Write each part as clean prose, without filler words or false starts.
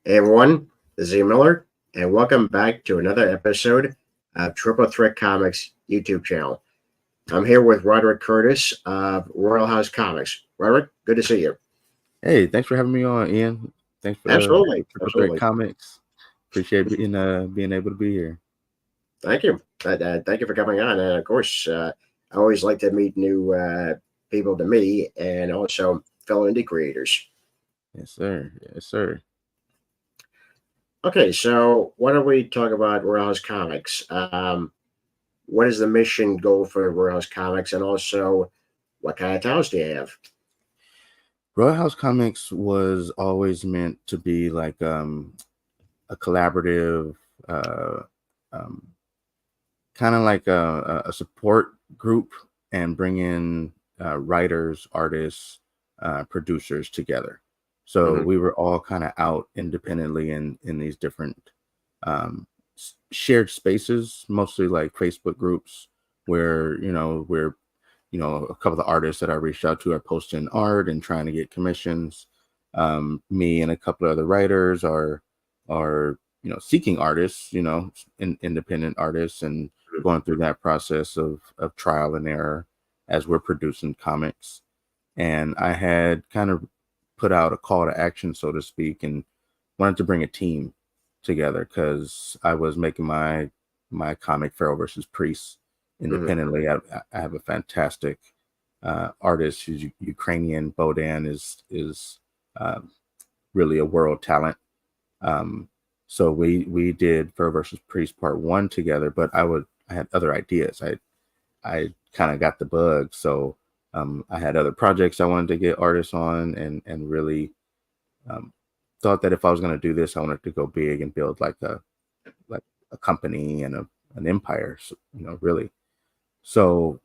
Hey everyone, this is Ian Miller, and welcome back to another episode of Triple Threat Comics YouTube channel. I'm here with Raudric Curtis of Royal House Comics. Roderick, good to see you. Hey, thanks for having me on, Ian. Thanks for Absolutely, Triple Threat absolutely. Comics. Appreciate being able to be here. Thank you. Thank you for coming on. And of course, I always like to meet new people to me and also fellow indie creators. Yes, sir. Yes, sir. Okay, so why don't we talk about Royal House Comics? What is the mission goal for Royal House Comics, and also what kind of titles do you have? Royal House Comics was always meant to be like a collaborative, uh, um, kind of like a support group, and bring in writers, artists, producers together. So Hmm. we were all kind of out independently in these different um, shared spaces, mostly like Facebook groups, where a couple of the artists that I reached out to are posting art and trying to get commissions. Me and a couple of other writers are seeking artists, independent artists, and going through that process of trial and error as we're producing comics. And I had kind of put out a call to action, so to speak, and wanted to bring a team together because I was making my comic Pharaoh versus Priest Hmm. independently. I have a fantastic artist who's Ukrainian. Bodan is uh, really a world talent. Um, so we did Pharaoh versus Priest Part One together, but I had other ideas. I kind of got the bug, so I had other projects I wanted to get artists on, and really um, thought that if I was going to do this, I wanted to go big and build like a company and an empire. So, really. So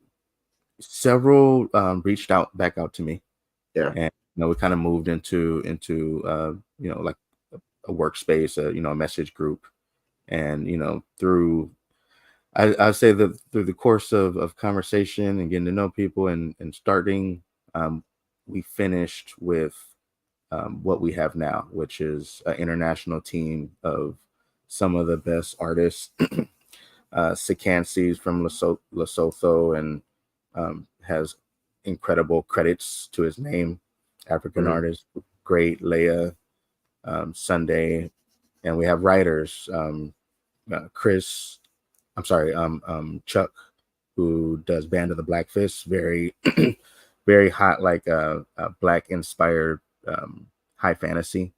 several reached out back out to me, Yeah. and we kind of moved into like a workspace, a message group, and through I say that through the course of conversation and getting to know people and starting, um, we finished with what we have now, which is an international team of some of the best artists. Sikansi from Lesotho, and has incredible credits to his name. African Hmm. artist, great Leia, Sunday, and we have writers. Chris, I'm sorry, Chuck, who does Band of the Black Fist, very, very hot, like black inspired high fantasy.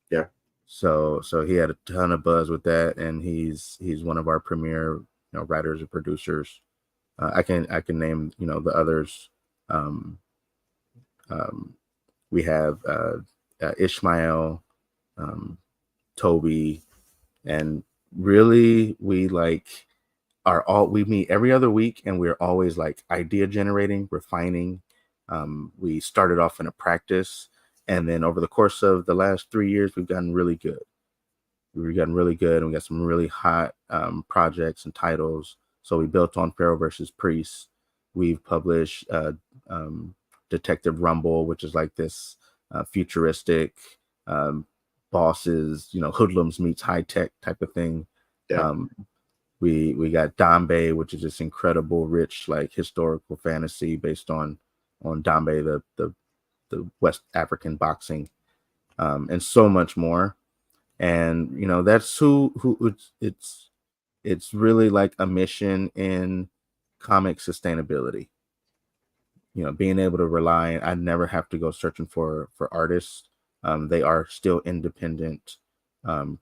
Yeah. So he had a ton of buzz with that, and he's one of our premier writers and producers. I can name the others. Um, um, we have Ishmael, um, Toby, and really we meet every other week, and we're always like idea generating, refining. We started off in a practice, and then over the course of the last 3 years, we've gotten really good. We've gotten really good, and we got some really hot projects and titles. So we built on Pharaoh versus Priest. We've published um, Detective Rumble, which is like this futuristic um, bosses, hoodlums meets high tech type of thing. Yeah. Um, we got Dambe, which is this incredible, rich, like historical fantasy based on Dambe, the West African boxing, and so much more. And that's who it's really like a mission in comic sustainability. Being able to rely, I never have to go searching for artists. They are still independent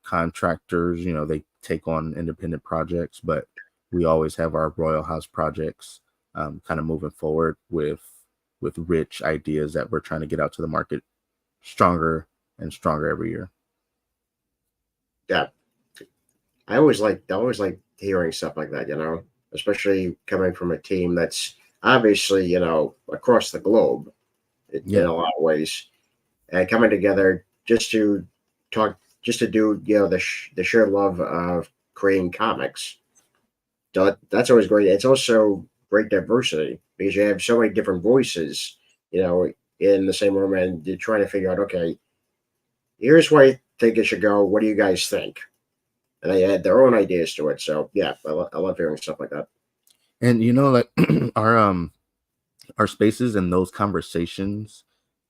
contractors. They take on independent projects, but we always have our Royal House projects kind of moving forward with rich ideas that we're trying to get out to the market stronger and stronger every year. Yeah. I always like hearing stuff like that, especially coming from a team that's obviously, across the globe in Yeah. a lot of ways, and coming together talk, just to do, the sheer love of creating comics. So that's always great. It's also great diversity because you have so many different voices, you know, in the same room, and you're trying to figure out, okay, here's where I think it should go. What do you guys think? And they add their own ideas to it. So yeah, I love hearing stuff like that. And like our spaces and those conversations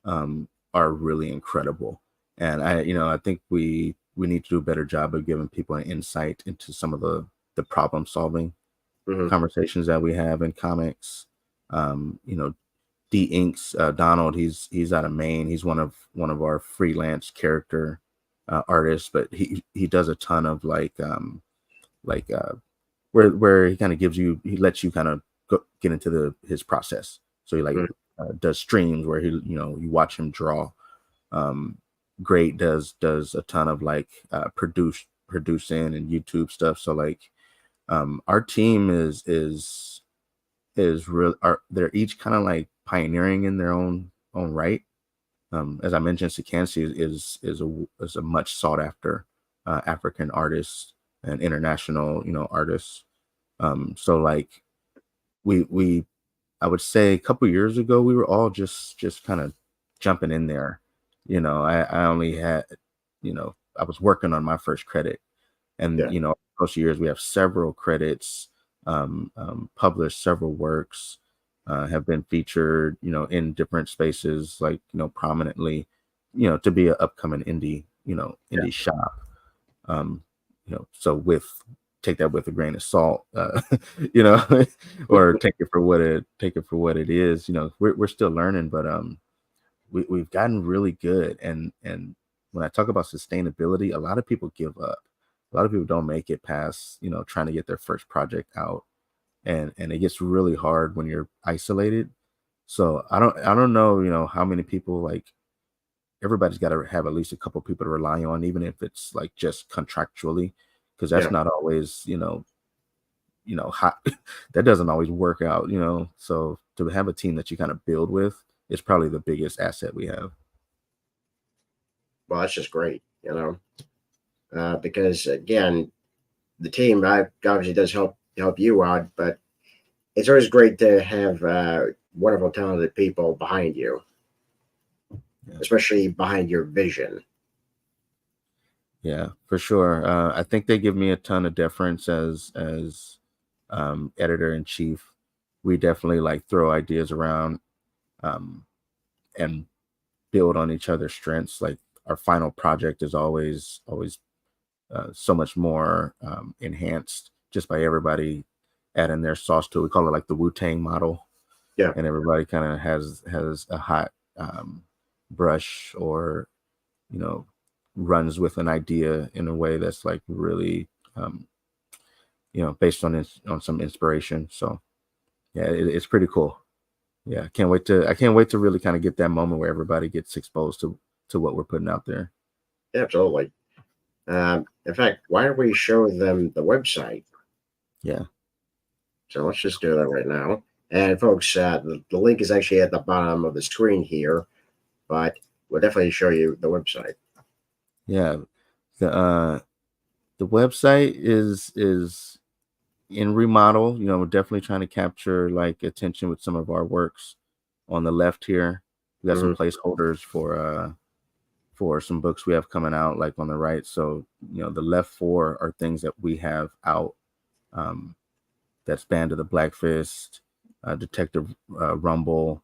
are really incredible. And I think we need to do a better job of giving people an insight into some of the problem solving Hmm. conversations that we have in comics. D Inks, Donald, he's out of Maine. He's one of our freelance character artists, but he does a ton of like where he kind of he lets you kind of get into his process. So he like Hmm. does streams where you watch him draw. Um, Great does a ton of like producing and YouTube stuff. So like our team is real. They're each kind of like pioneering in their own right. As I mentioned, Sikansi is a much sought after African artist and international artist. So like we I would say a couple years ago we were all just kind of jumping in there. I only had I was working on my first credit, and Yeah, across the years we have several credits, published several works, have been featured in different spaces, like prominently, to be an upcoming yeah. indie shop. um so with take that with a grain of salt, you know or take it for what it is. We're still learning, but we've gotten really good. And when I talk about sustainability, a lot of people give up. A lot of people don't make it past trying to get their first project out, and it gets really hard when you're isolated. So I don't know how many people, like, everybody's got to have at least a couple people to rely on, even if it's like just contractually, because that's Yeah. not always hot. That doesn't always work out. So to have a team that you kind of build with is probably the biggest asset we have. Well, that's just great, because again, the team obviously does help you out, but it's always great to have wonderful, talented people behind you, Yeah, especially behind your vision. yeah, for sure. I think they give me a ton of deference as editor in chief. We definitely like throw ideas around, um, and build on each other's strengths. Like, our final project is always so much more enhanced just by everybody adding their sauce to it. We call it like the Wu-Tang model, Yeah. and everybody kind of has a hot brush, or you know runs with an idea in a way that's like really um, based on some inspiration. So yeah, it's pretty cool. Yeah, I can't wait to really kind of get that moment where everybody gets exposed to what we're putting out there. Yeah, absolutely. In fact, why don't we show them the website? Yeah. So let's just do that right now. And folks, the link is actually at the bottom of the screen here, but we'll definitely show you the website. Yeah. The website is in remodel. We're definitely trying to capture like attention with some of our works. On the left here, we got some Hmm. placeholders for some books we have coming out, like on the right. So the left four are things that we have out. Um, that's Band of the Black Fist, Detective Rumble.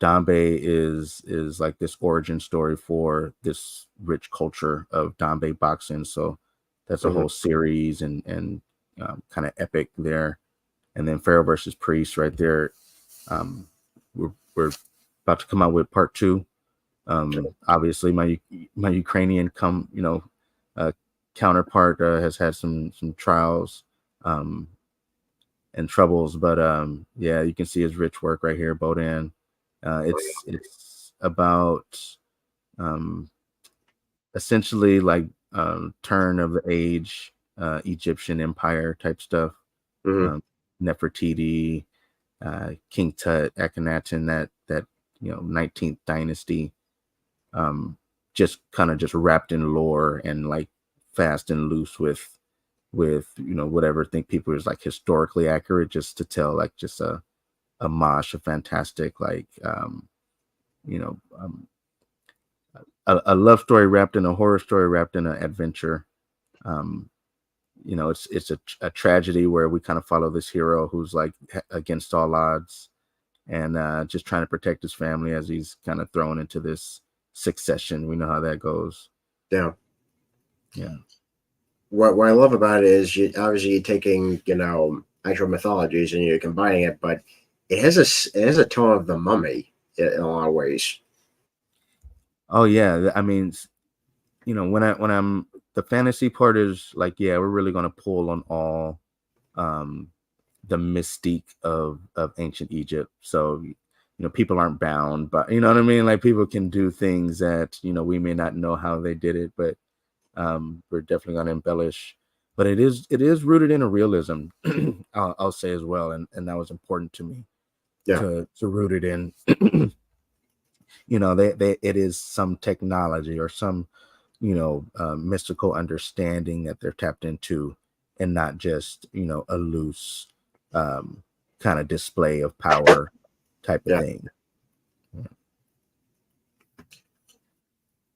Dambe is like this origin story for this rich culture of Dambe boxing. So that's a Hmm. whole series, and kind of epic there. And then Pharaoh versus Priest right there. We're about to come out with part two. Obviously, my Ukrainian uh, counterpart has had some trials um, and troubles, but yeah, you can see his rich work right here, Bodan. It's about um, essentially like turn of the age Egyptian empire type stuff. Hmm. Um, Nefertiti, King Tut, Akhenaten, that 19th dynasty, just kind of just wrapped in lore and like fast and loose with whatever think people is like historically accurate, just to tell like just a fantastic like you know um, a love story wrapped in a horror story wrapped in an adventure. Um, it's a tragedy where we kind of follow this hero who's like against all odds and just trying to protect his family as he's kind of thrown into this succession. We know how that goes. Yeah. Yeah. What I love about it is obviously you're taking actual mythologies and you're combining it, but it has a tone of the Mummy in a lot of ways. Oh yeah. I mean, when I'm the fantasy part is like, yeah, we're really gonna pull on all um the mystique of ancient Egypt. So people aren't bound, but you know what I mean. Like people can do things that we may not know how they did it, but we're definitely going to embellish. But it is rooted in a realism. I'll say as well, and that was important to me Yeah. to root it in. They it is some technology or some mystical understanding that they're tapped into, and not just a loose kind of display of power type of Yeah. thing.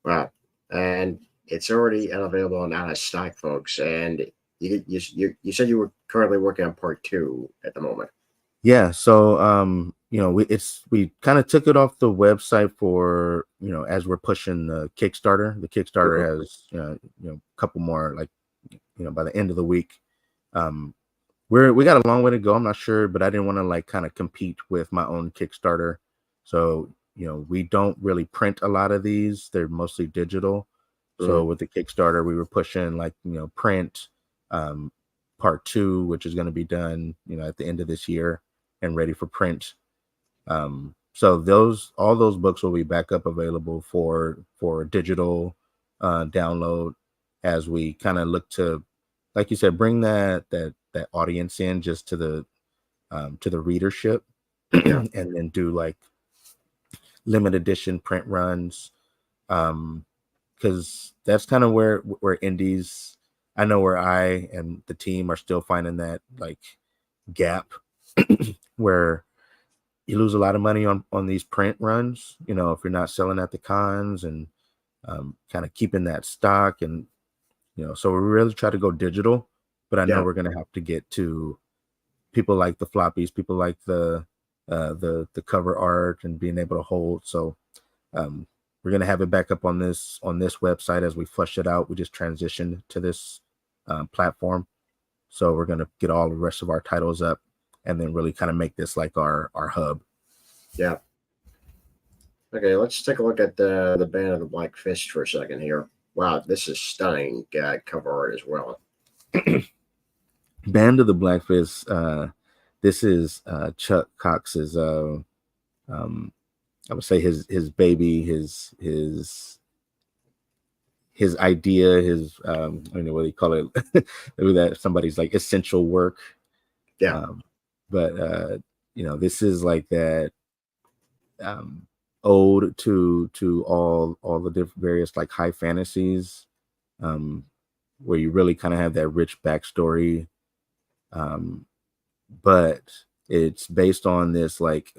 Wow. And it's already available and out of stock, folks. And you said you were currently working on part 2 at the moment. Yeah, so we kind of took it off the website for as we're pushing the Kickstarter. The Kickstarter Mhm. has a couple more, like by the end of the week. We got a long way to go. I'm not sure, but I didn't want to like kind of compete with my own Kickstarter. So we don't really print a lot of these. They're mostly digital. So Mhm. with the Kickstarter, we were pushing like print um, part 2, which is going to be done at the end of this year and ready for print. So all those books will be back up available for digital download as we kind of look to, like you said, bring that audience in just to the readership, Yeah. and then do like limited edition print runs, because that's kind of where indies, I know where I and the team are still finding that like gap where you lose a lot of money on these print runs, if you're not selling at the cons and kind of keeping that stock. And so we really try to go digital, but I know Yeah. we're going to have to get to people like the floppies, people like the cover art and being able to hold. So we're going to have it back up on this website as we flush it out. We just transitioned to this platform, so we're going to get all the rest of our titles up and then really kind of make this like our hub. Yeah. Okay, let's take a look at the Band of the Black Fist for a second here. Wow, this is stunning cover art as well. Band of the Black Fist. This is Chuck Cox's. I would say his baby, his idea, his I don't know what do you call it. Maybe that somebody's like essential work. Yeah. But this is like that ode to all the different various like high fantasies, um, where you really kind of have that rich backstory, but it's based on this like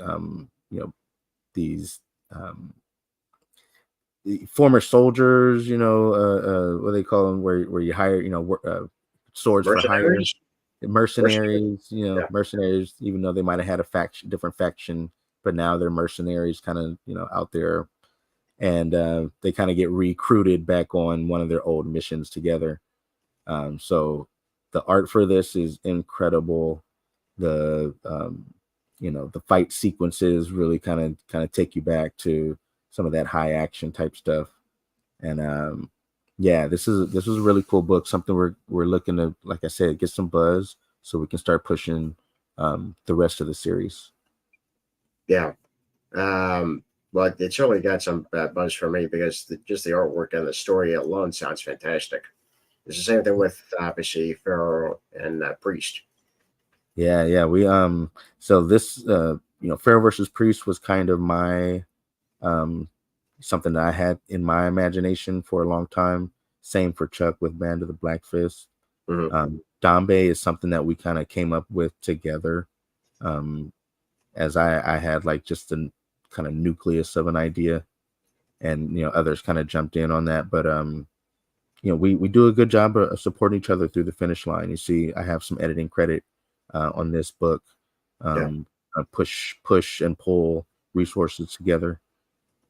these former soldiers, what they call them, where you hire, swords for hire, Mercenaries? Mercenaries. mercenaries, Yeah. mercenaries, even though they might have had a different faction, but now they're mercenaries kind of, out there. And they kind of get recruited back on one of their old missions together. So the art for this is incredible. The the fight sequences really kind of take you back to some of that high action type stuff. And yeah, this is a really cool book. Something we're looking to, like I said, get some buzz so we can start pushing the rest of the series. Yeah. But it certainly got some buzz for me because just the artwork and the story alone sounds fantastic. It's the same thing with obviously Pharaoh and Priest. Yeah. We so this Pharaoh versus Priest was kind of my um something that I had in my imagination for a long time. Same for Chuck with Band of the Black Fist. Mm-hmm. Dambe is something that we kind of came up with together. As I had like just a kind of nucleus of an idea. and others kind of jumped in on that. But we do a good job of supporting each other through the finish line. You see, I have some editing credit on this book. Yeah. Push and pull resources together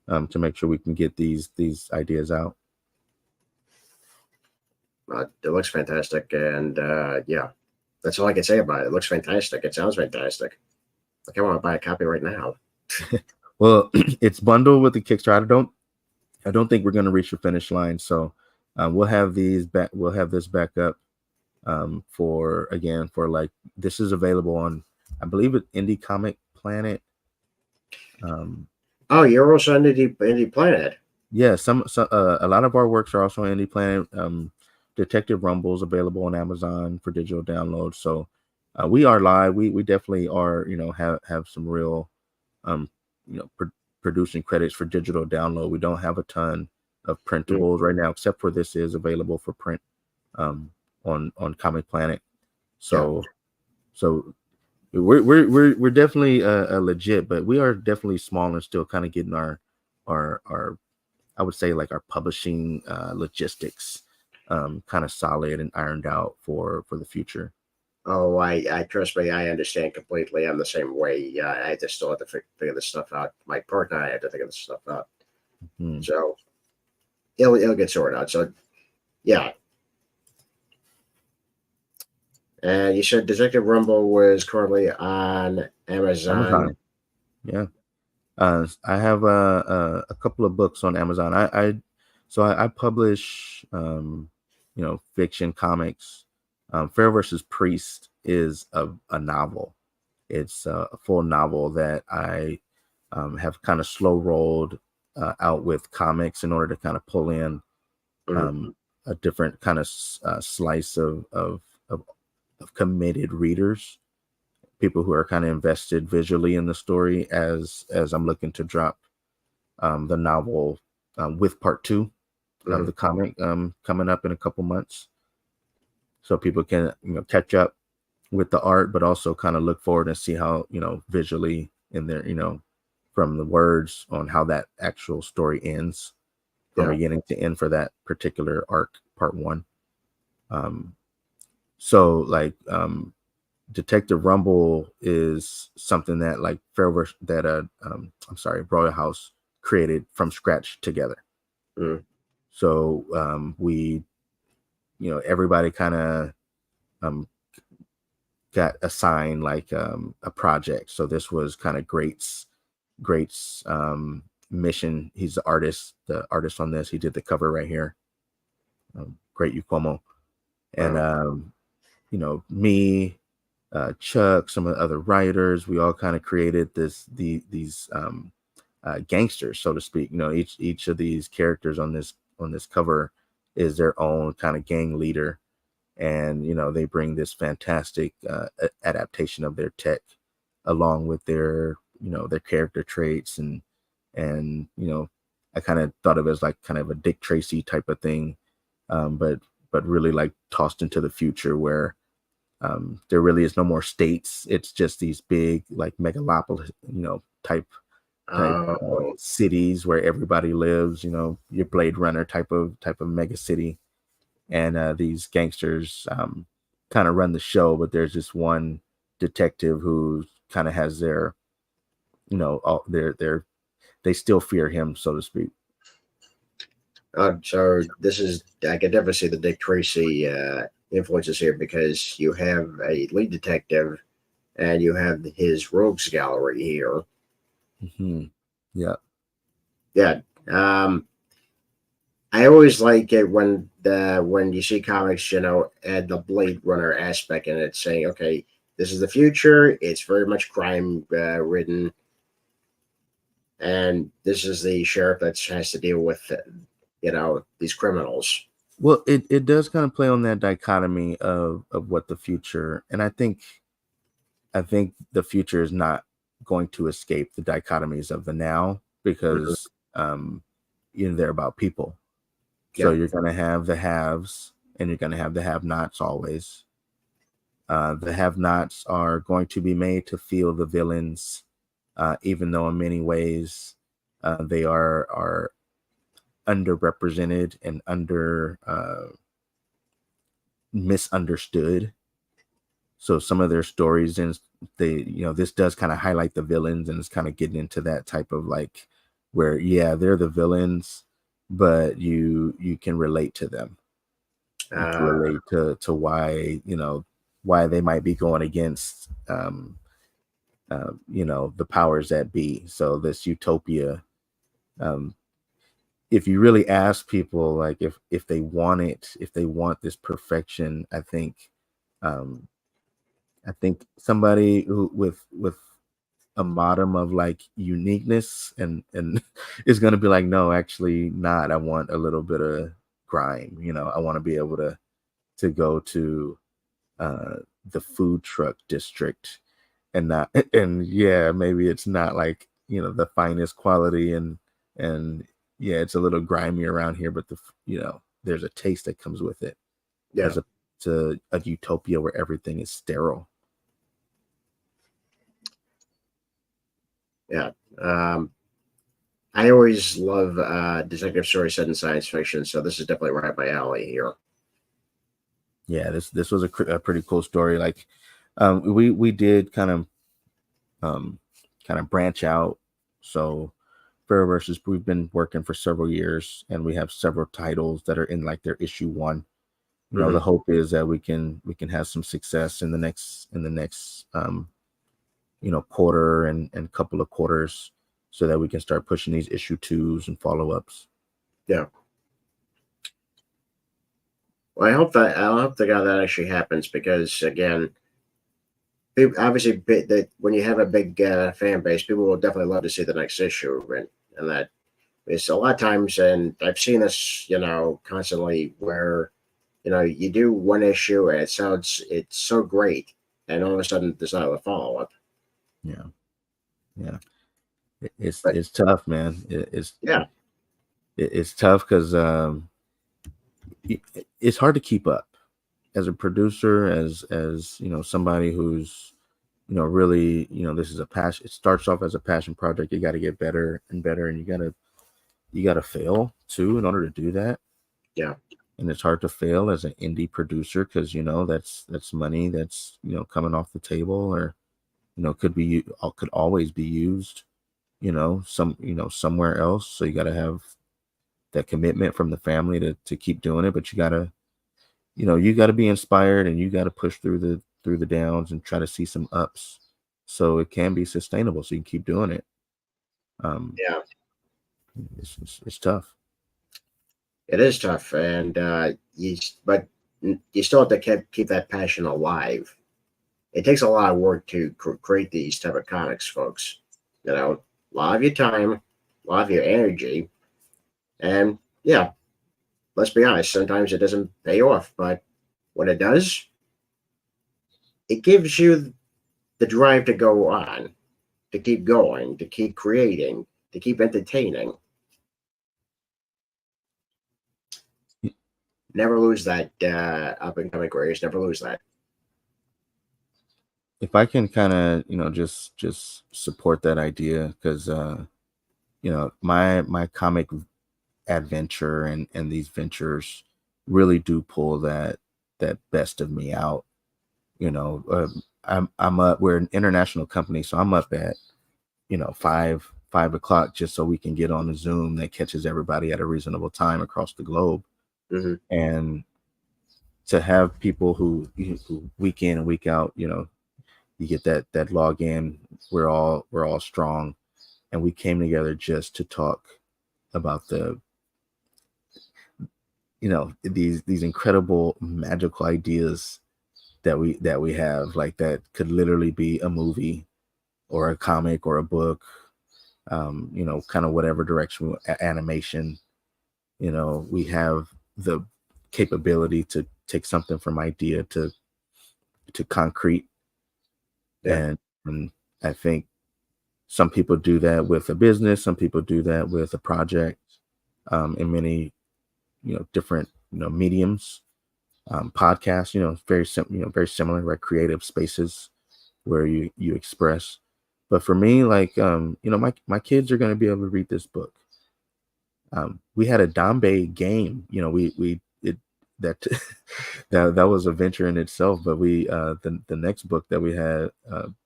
to make sure we can get these ideas out. It looks fantastic, and yeah, that's all I can say about it. It looks fantastic. It sounds fantastic. Like I want to buy a copy right now. Well, it's bundled with the Kickstarter. I don't think we're going to reach the finish line, so we'll have these back. We'll have this back up for like this is available on, I believe, it Indie Comic Planet. Oh, you're also on Indie Planet. Yeah, a lot of our works are also on Indie Planet. Detective Rumble's available on Amazon for digital download. So we are live. We definitely are. Have some real producing credits for digital download. We don't have a ton of printables right now, except for this is available for print on Comic Planet. So we're definitely legit, but we are definitely small and still kind of getting our I would say like our publishing logistics kind of solid and ironed out for the future. Oh, I trust me. I understand completely. I'm the same way. I just still have to figure this stuff out. My partner and I have to figure this stuff out. Mm-hmm. So it'll get sorted out. So yeah. And you said Detective Rumble was currently on Amazon. Yeah. I have a couple of books on Amazon. I publish fiction comics. Fair versus Priest is a novel. It's a full novel that I have kind of slow rolled out with comics in order to kind of pull in a different kind of slice of committed readers, people who are kind of invested visually in the story as I'm looking to drop the novel with part 2 of the comic coming up in a couple months, so people can catch up with the art, but also kind of look forward and see how visually in there from the words on how that actual story ends from beginning to end for that particular arc, part 1. So like Detective Rumble is something that like Royal House created from scratch together. So we everybody kind of got assigned like a project. So this was kind of Great's mission. He's the artist on this. He did the cover right here. Great Ukomo. And me, Chuck, some of the other writers, we all kind of created these gangsters, so to speak. Each of these characters on this cover is their own kind of gang leader, and they bring this fantastic adaptation of their tech along with their character traits, and I kind of thought of it as like kind of a Dick Tracy type of thing, but really like tossed into the future where there really is no more states. It's just these big like megalopolis, type cities where everybody lives. Your Blade Runner type of mega city, and these gangsters kind of run the show. But there's this one detective who kind of has their, they still fear him, so to speak. So this is, I can definitely see the Dick Tracy influences here, because you have a lead detective and you have his rogues gallery here. Yeah. I always like it when you see comics, add the Blade Runner aspect in it, saying, okay, this is the future. It's very much crime ridden, and this is the sheriff that has to deal with these criminals. Well, it does kind of play on that dichotomy of what the future, and I think the future is not going to escape the dichotomies of the now, because they're about people. So you're going to have the haves and you're going to have the have-nots always. The have-nots are going to be made to feel the villains, even though in many ways they are underrepresented and under misunderstood. So some of their stories, and this does kind of highlight the villains, and it's kind of getting into that type of like where, yeah, they're the villains, but you can relate to them. You can relate to why, why they might be going against the powers that be. So this utopia, if you really ask people, like if they want it, if they want this perfection, um I think somebody who with a modicum of like uniqueness and is going to be like, no, actually not. I want a little bit of grime. I want to be able to go to uh the food truck district and not and yeah, maybe it's not like, the finest quality, and yeah, it's a little grimy around here, but there's a taste that comes with it, Yeah. as a to a utopia where everything is sterile. Yeah. I always love detective stories set in science fiction, so this is definitely right up my alley here. Yeah, this was a pretty cool story. Like, we did um kind of branch out. So Versus, we've been working for several years, and we have several titles that are in like their issue one. The Mhm. hope is that we can have some success in the next quarter and couple of quarters, so that we can start pushing these issue twos and follow-ups. Yeah. Well, I hope to God that actually happens because again, obviously, that when you have a big fan base, people will definitely love to see the next issue, and that is a lot of times, and I've seen this, constantly where you do one issue and it's so great, and all of a sudden there's not a follow up. Yeah, yeah. It's But it's tough, man. yeah, It's tough because it's hard to keep up as a producer, as somebody who's really, this is a passion. It starts off as a passion project. You got to get better and better, and you gotta fail too in order to do that. yeah, And it's hard to fail as an indie producer because that's money that's coming off the table, or could always be used somewhere else. So you got to have that commitment from the family to keep doing it, but you got to be inspired, and you got to push through the downs and try to see some ups, so it can be sustainable, so you can keep doing it. um yeah. it's tough. It is tough, and but you still have to keep that passion alive. It takes a lot of work to create these type of comics, folks. A lot of your time, a lot of your energy, and yeah, let's be honest. Sometimes it doesn't pay off, but when it does, it gives you the drive to go on, to keep going, to keep creating, to keep entertaining. Never lose that up and coming careers. Never lose that. If I can kind of just support that idea, because my comic adventure and these ventures really do pull that best of me out. I'm up, we're an international company, so I'm up at 5 o'clock, just so we can get on a Zoom that catches everybody at a reasonable time across the globe. Hmm. And to have people who week in and week out, you get that login. We're all strong, and we came together just to talk about these incredible magical ideas that we have, like that could literally be a movie or a comic or a book, kind of whatever direction, animation. We have the capability to take something from idea to concrete. Yeah, And I think some people do that with a business, some people do that with a project, in many different mediums. Podcasts, very similar, right? Creative spaces where you express. But for me, like, my kids are going to be able to read this book. We had a Dambe game. We it that that was a venture in itself. But we the next book that we had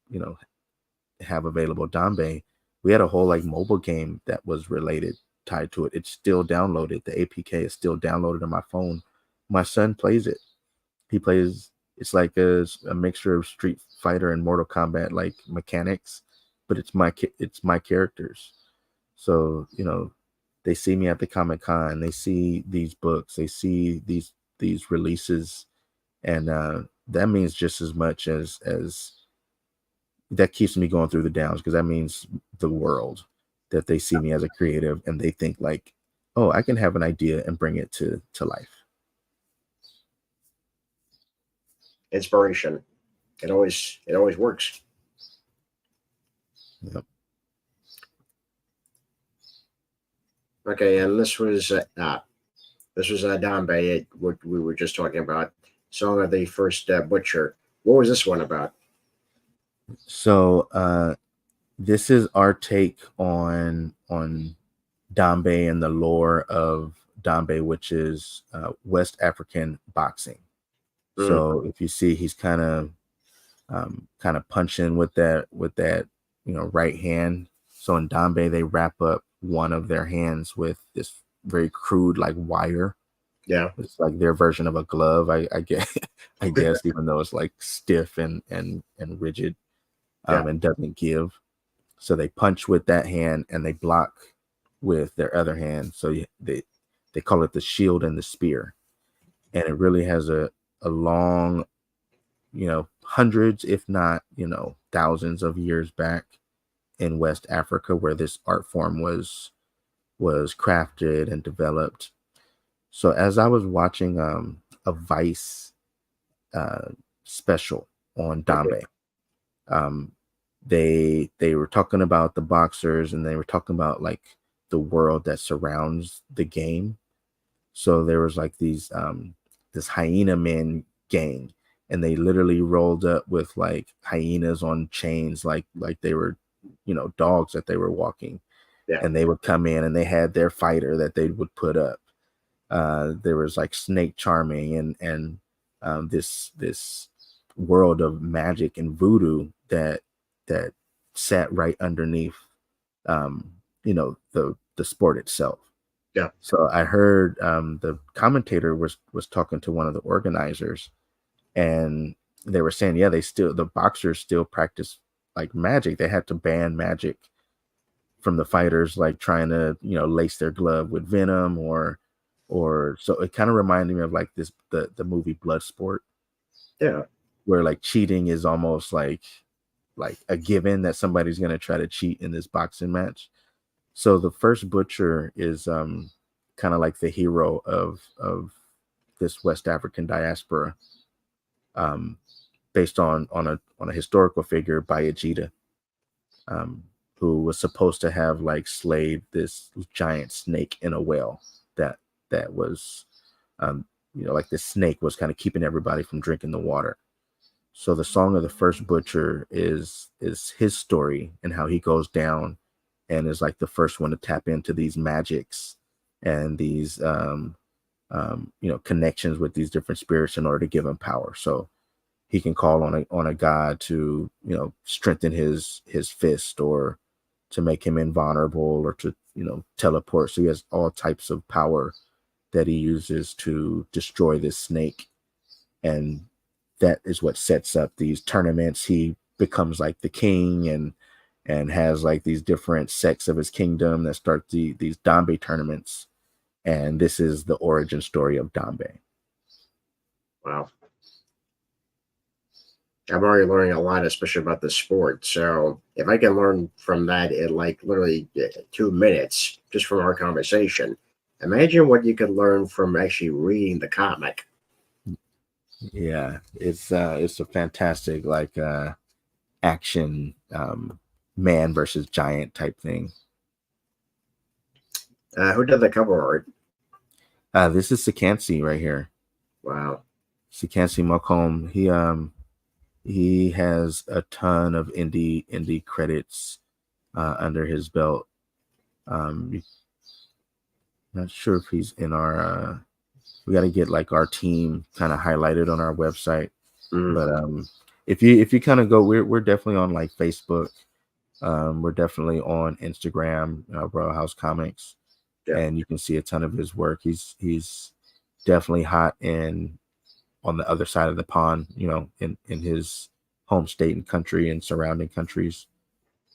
you know have available, Dambe, we had a whole like mobile game that was related tied to it. It's still downloaded. The APK is still downloaded on my phone. My son plays it. He plays. It's like a mixture of Street Fighter and Mortal Kombat like mechanics, but it's my characters. So they see me at the Comic-Con, they see these books, they see these releases, and that means just as much as that keeps me going through the downs, because that means the world that they see me as a creative and they think like, oh, I can have an idea and bring it to life. Inspiration. It always works. Yep. Okay, and this was Dambe, what we were just talking about. Song of the First Butcher. What was this one about? So this is our take on Dambe and the lore of Dambe, which is West African boxing. So if you see, he's kind of punching with that right hand. So in Dambe, they wrap up one of their hands with this very crude like wire. Yeah, it's like their version of a glove. I guess I guess, even though it's like stiff and rigid, yeah, and doesn't give. So they punch with that hand and they block with their other hand. So they call it the shield and the spear, and it really has a long, hundreds, if not, thousands of years back in West Africa, where this art form was crafted and developed. So as I was watching a Vice special on Dambe, they were talking about the boxers, and they were talking about like the world that surrounds the game. So there was like these this hyena men gang, and they literally rolled up with like hyenas on chains, like they were dogs that they were walking. yeah, And they would come in and they had their fighter that they would put up. There was like snake charming and this world of magic and voodoo that sat right underneath the sport itself. yeah. So I heard the commentator was talking to one of the organizers, and they were saying, yeah, the boxers still practice like magic. They had to ban magic from the fighters, like trying to lace their glove with venom, or so it kind of reminded me of like the movie Bloodsport, Yeah. where like cheating is almost like a given that somebody's going to try to cheat in this boxing match. So the first butcher is kind of like the hero of this West African diaspora, um, based on a historical figure, Bayajida, who was supposed to have like slayed this giant snake in a well that was like this snake was kind of keeping everybody from drinking the water. So the song of the first butcher is his story and how he goes down and is like the first one to tap into these magics and these connections with these different spirits in order to give him power. So he can call on a god to strengthen his fist, or to make him invulnerable, or to teleport. So he has all types of power that he uses to destroy this snake, and that is what sets up these tournaments. He becomes like the king, and has like these different sects of his kingdom that start these Dambe tournaments, and this is the origin story of Dambe. Wow. I'm already learning a lot, especially about the sport. So if I can learn from that in like literally 2 minutes, just from our conversation, imagine what you could learn from actually reading the comic. Yeah, it's a fantastic like action man versus giant type thing. Who did the cover art? This is Sikansi right here. Wow. Sikansi Malcolm. He has a ton of indie credits under his belt. Not sure if he's in our. We got to get like our team kind of highlighted on our website. Mhm. But if you kind of go, we're definitely on like Facebook. We're definitely on Instagram, Royal House Comics, Yeah, and you can see a ton of his work. He's definitely hot in on the other side of the pond, in his home state and country and surrounding countries.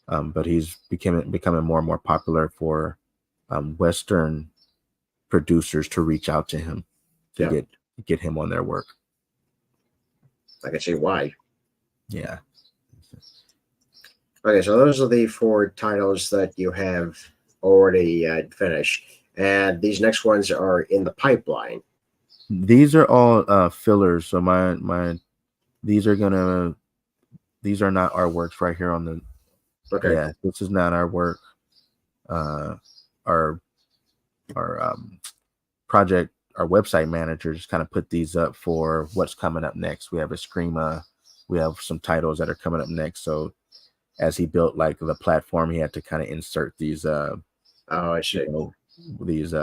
But he's becoming more and more popular for Western producers to reach out to him to yeah, get him on their work. I can see why. Yeah. Okay, so those are the four titles that you have already finished, and these next ones are in the pipeline. These are all fillers. So my these are gonna these are not our works right here on the Okay, yeah, this is not our work. Uh our our project, our website manager just kind of put these up for what's coming up next. We have a Screama, we have some titles that are coming up next. So as he built like the platform, he had to kind of insert these oh, I you see. know these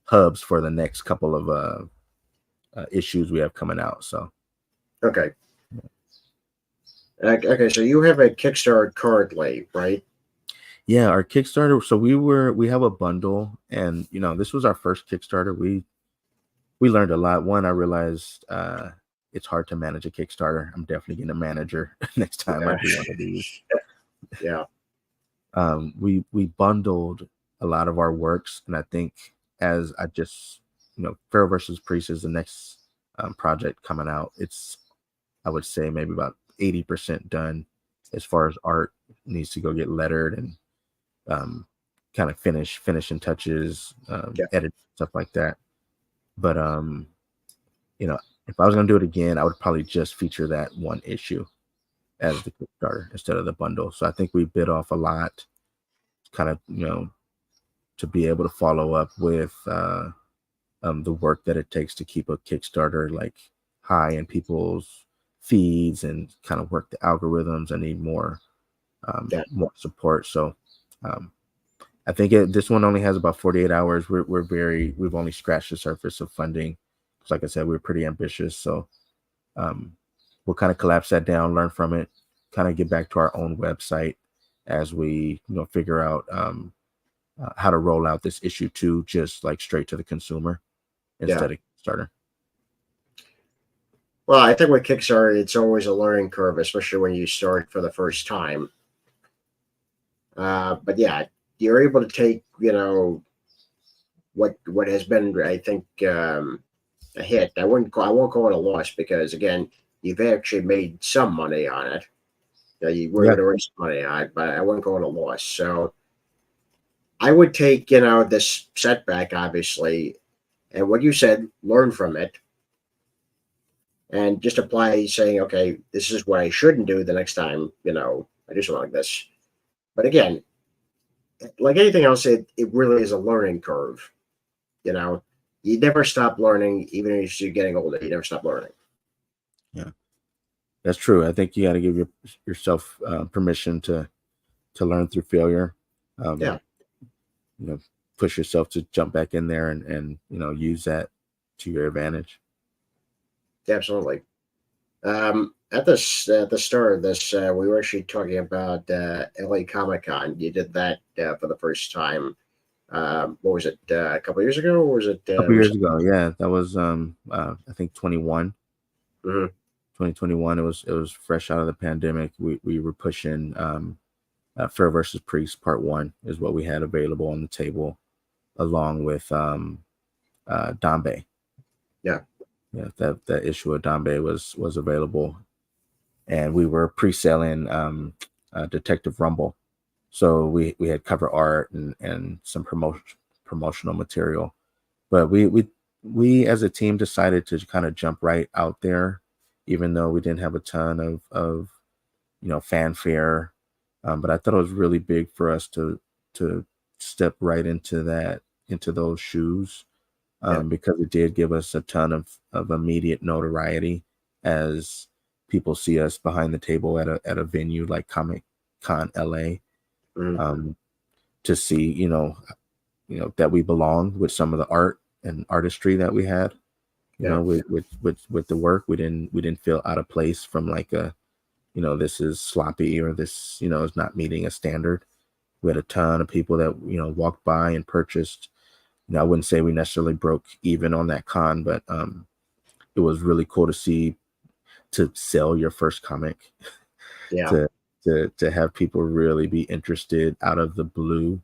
hubs for the next couple of issues we have coming out. So Okay, okay, so you have a Kickstarter currently, right? yeah, our Kickstarter. So we have a bundle, and this was our first Kickstarter. We learned a lot. One, I realized it's hard to manage a Kickstarter. I'm definitely getting a manager next time I Yeah, do one of these. yeah, We bundled a lot of our works, and I think as I just Pharaoh versus Priest is the next project coming out. It's, I would say, maybe about 80% done as far as art. Needs to go get lettered and um, kind of finishing touches, yeah, edit stuff like that. But you know, if I was gonna do it again, I would probably just feature that one issue as the Kickstarter instead of the bundle. So I think we bit off a lot, kind of to be able to follow up with the work that it takes to keep a Kickstarter like high in people's feeds and kind of work the algorithms. I need yeah, more support. So um, I think this one only has about 48 hours. We've only scratched the surface of funding. 'Cause like I said, we're pretty ambitious. So um, we'll kind of collapse that down, learn from it, kind of get back to our own website as we figure out how to roll out this issue 2 just like straight to the consumer yeah. instead of starter. Well, I think with Kickstarter, it's always a learning curve, especially when you start for the first time. But yeah, you're able to take what has been, I think, a hit. I won't call it a loss because again, you've actually made some money on it. You were able Yeah, to raise money on it, but I wouldn't call it a loss. So I would take this setback, obviously, and what you said, learn from it, and just apply, saying, okay, this is what I shouldn't do the next time. I do something like this. But again, like anything else, it really is a learning curve. You know, you never stop learning, even as you're getting older. You never stop learning. yeah, that's true. I think you got to give yourself permission to learn through failure. Yeah, Um, you know, push yourself to jump back in there and use that to your advantage. absolutely. At the start of this, we were actually talking about LA Comic Con. You did that for the first time. What was it? A couple years ago, or was it? A couple years ago, yeah, that was I think Mhm. 2021. It was fresh out of the pandemic. We were pushing Fair versus Priest Part 1 is what we had available on the table, along with Dambe. Yeah, Yeah, that issue of Dambe was available, and we were pre-selling Detective Rumble. So we had cover art and some promotional material, but we as a team decided to kind of jump right out there, even though we didn't have a ton of fanfare. But I thought it was really big for us to step right into those shoes, yeah, because it did give us a ton of immediate notoriety as people see us behind the table at a venue like Comic Con LA, mhm, um, to see that we belonged with some of the art and artistry that we had. Yeah. With the work, we didn't feel out of place from like a, this is sloppy, or this, is not meeting a standard. We had a ton of people that, walked by and purchased. I wouldn't say we necessarily broke even on that con, but it was really cool to see, to sell your first comic, Yeah. to to have people really be interested out of the blue,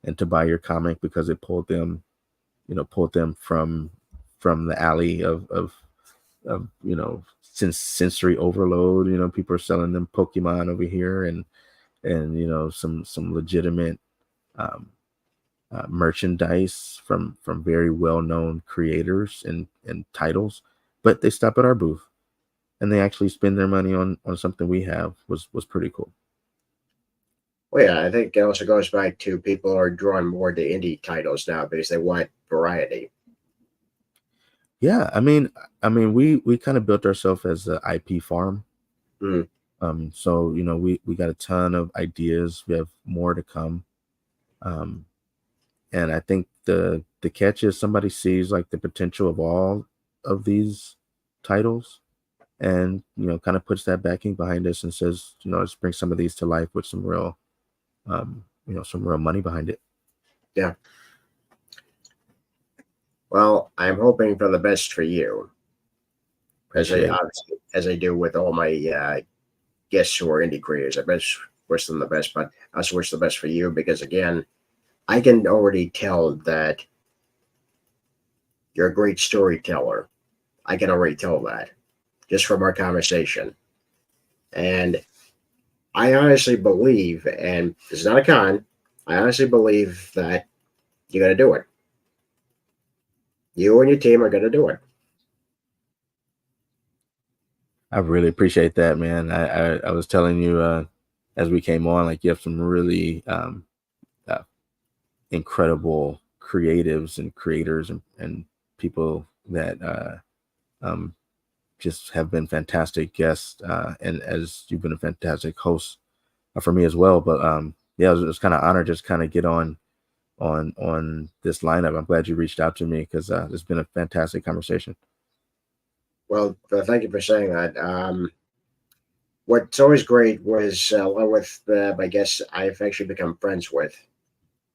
and to buy your comic because it pulled them from the alley of since sensory overload. People are selling them Pokemon over here, and some legitimate um, merchandise from very well-known creators and titles, but they stop at our booth and they actually spend their money on something we have. Was pretty cool. Well, yeah, I think it also goes back to people are drawn more to indie titles now because they want variety. Yeah, I mean, we kind of built ourselves as an IP farm. Mm. So we got a ton of ideas. We have more to come. Um, and I think the catch is somebody sees like the potential of all of these titles, and kind of puts that backing behind us and says, let's bring some of these to life with some real money behind it. Yeah. Well, I'm hoping for the best for you, as I Appreciate it. obviously as I do with all my guests who are indie creators. I best wish them the best, but I also wish the best for you because again, I can already tell that you're a great storyteller. I can already tell that just from our conversation. And I honestly believe, and this is not a con, I honestly believe that you're going to do it. You and your team are going to do it. I really appreciate that, man. I was telling you as we came on, like, you have some really uh, incredible creatives and creators and people that um, just have been fantastic guests, and as you've been a fantastic host for me as well. But yeah, it was kind of honored just kind of get on this lineup. I'm glad you reached out to me because it's been a fantastic conversation. Well, thank you for saying that. What's always great was along with my guests I've actually become friends with,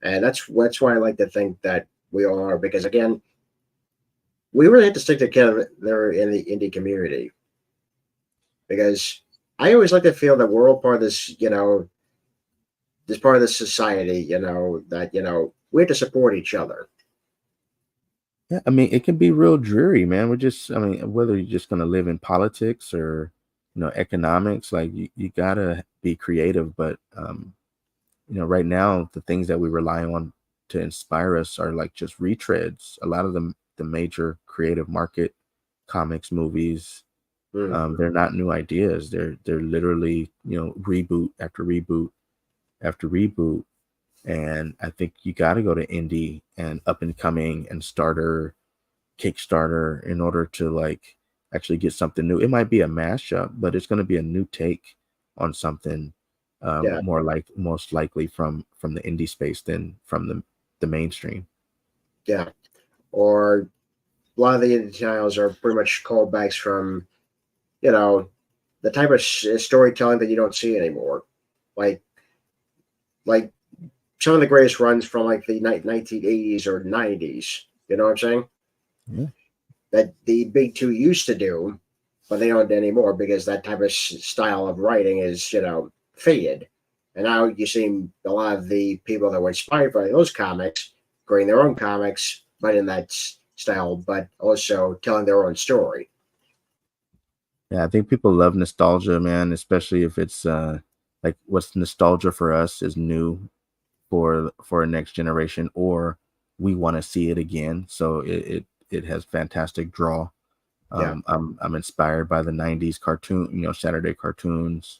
and that's why I like to think that we all are because again, we really have to stick together there in the indie community because I always like to feel that we're all part of this, this part of this society, that we have to support each other. Yeah, I mean, it can be real dreary, man. I mean, whether you're just gonna live in politics or economics, like you gotta be creative. But right now the things that we rely on to inspire us are like just retreads. A lot of the major creative market, comics, movies, Mm, they're not new ideas. They're literally reboot after reboot after reboot. And I think you got to go to indie and up and coming and starter, Kickstarter, in order to like actually get something new. It might be a mashup, but it's going to be a new take on something, yeah, most likely from the indie space than from the mainstream. yeah. Or a lot of the indie titles are pretty much callbacks from you know the type of storytelling that you don't see anymore, like like some of the greatest runs from like the 1980s or 90s. You know what I'm saying? Yeah. That the big two used to do, but they don't anymore because that type of style of writing is faded. And now you see a lot of the people that were inspired by those comics creating their own comics, but in that style, but also telling their own story. Yeah, I think people love nostalgia, man, especially if it's like what's nostalgia for us is new for a next generation, or we want to see it again. So it has fantastic draw. Yeah, I'm inspired by the '90s cartoon, Saturday cartoons,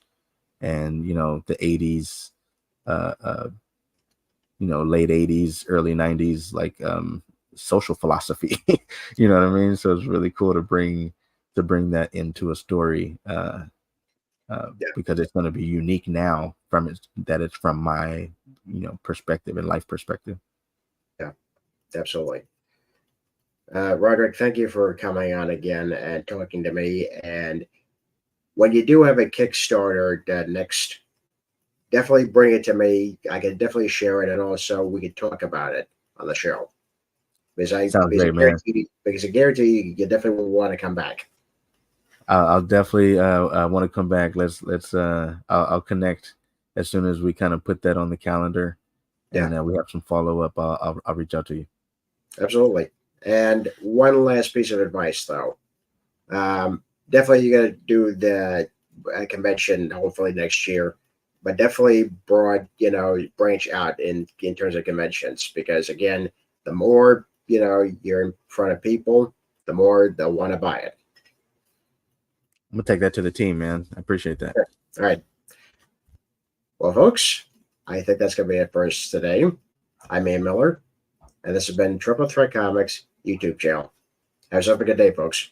and the '80s, uh, uh, late '80s, early '90s, like social philosophy. You know what I mean? So it's really cool to bring that into a story, yeah, because it's going to be unique now that it's from my perspective and life perspective. yeah. Absolutely. Roderick, thank you for coming on again and talking to me. And when you do have a Kickstarter next, definitely bring it to me. I can definitely share it, and also we can talk about it on the show. Sounds great, man. Because I guarantee you definitely will want to come back. I'll definitely want to come back. I'll connect as soon as we kind of put that on the calendar, and we have some follow up. I'll reach out to you. Absolutely. And one last piece of advice, though. Definitely you got to do the convention hopefully next year, but definitely branch out in terms of conventions, because again, the more you're in front of people, the more they'll want to buy it. I'm gonna take that to the team, man. I appreciate that. All right. Well, folks, I think that's gonna be it for us today. I'm Ian Miller, and this has been Triple Threat Comics YouTube channel. Have yourself a good day, folks.